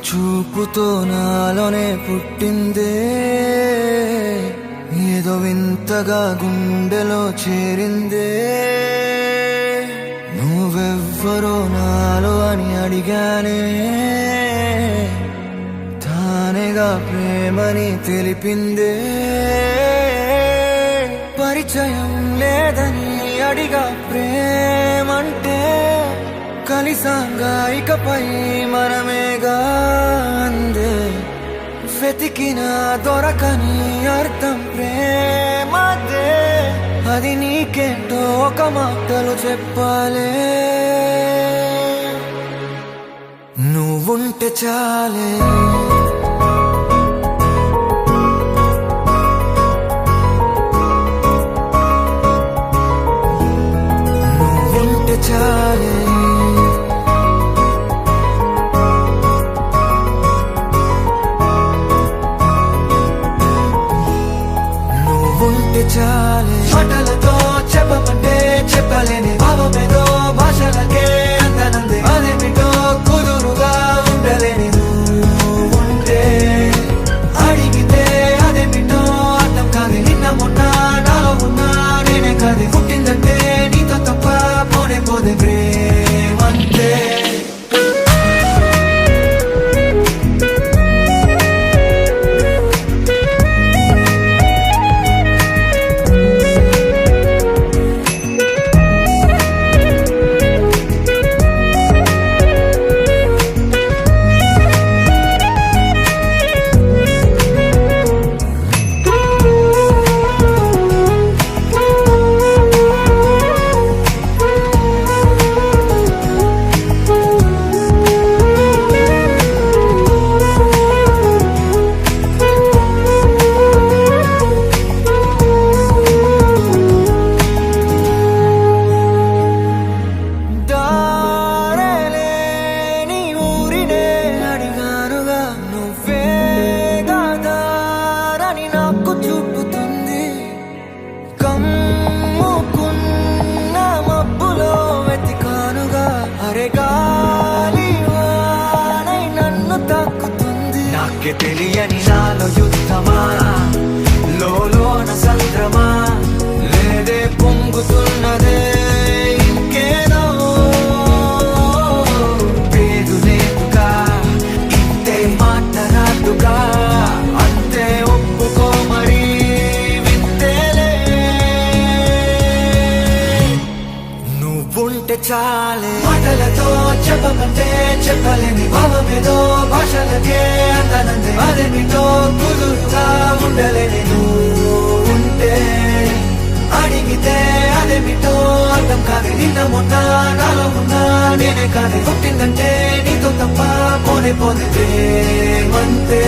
చూపుతో నాలోనే పుట్టిందే, ఏదో వింతగా గుండెలో చేరిందే. నువ్వెవ్వరో నాలో అని అడిగానే, తానేగా ప్రేమని తెలిపిందే. పరిచయం లేదని అడిగా ప్రేమంటే, కలిసాంగా ఇకపై మనమేగా అందే. వెతికినా దొరకని అర్థం ప్రేమదే, అది నీకేంటో ఒక మాటలు చెప్పాలే. నువ్వుంటే చాలే, నువ్వుంటే చాలే. చాలే మాటలతో చెప్పమంటే చెప్పలేని భావమేదో భాషలకే అందనందే. అదేమిటో కుదురుగా ఉండలేని నువ్వుంటే, అడిగితే అదేమిటో అర్థం కాదు. నిన్న మొన్న నాలో ఉన్నా నేనే కాదు. పుట్టిందంటే నీతో తప్ప పోనే పోదే ప్రేమంతే. నాకే తెలియని నాలో యుద్ధమా, లోన సంద్రమా, లేదే పొంగుతున్నదే ఇంకేదో. పేరు లేదుగా ఇంతే మాట్లాడుగా, అంతే ఒప్పుకో మరి వింతేలే. నువ్వుంటే చాలే మాటలతో చెప్పమంటే చెప్పలేని భావమేదో భాషలకే అందనందే. అదేమిటో కుదురుగా ఉండలేని నువ్వుంటే, అడిగితే అదేమిటో అర్థం కాదు. నిన్న మొన్న నాలో ఉన్నా నేనే కాదు. పుట్టిందంటే నీతో తప్ప పోనే పోదే ప్రేమంతే.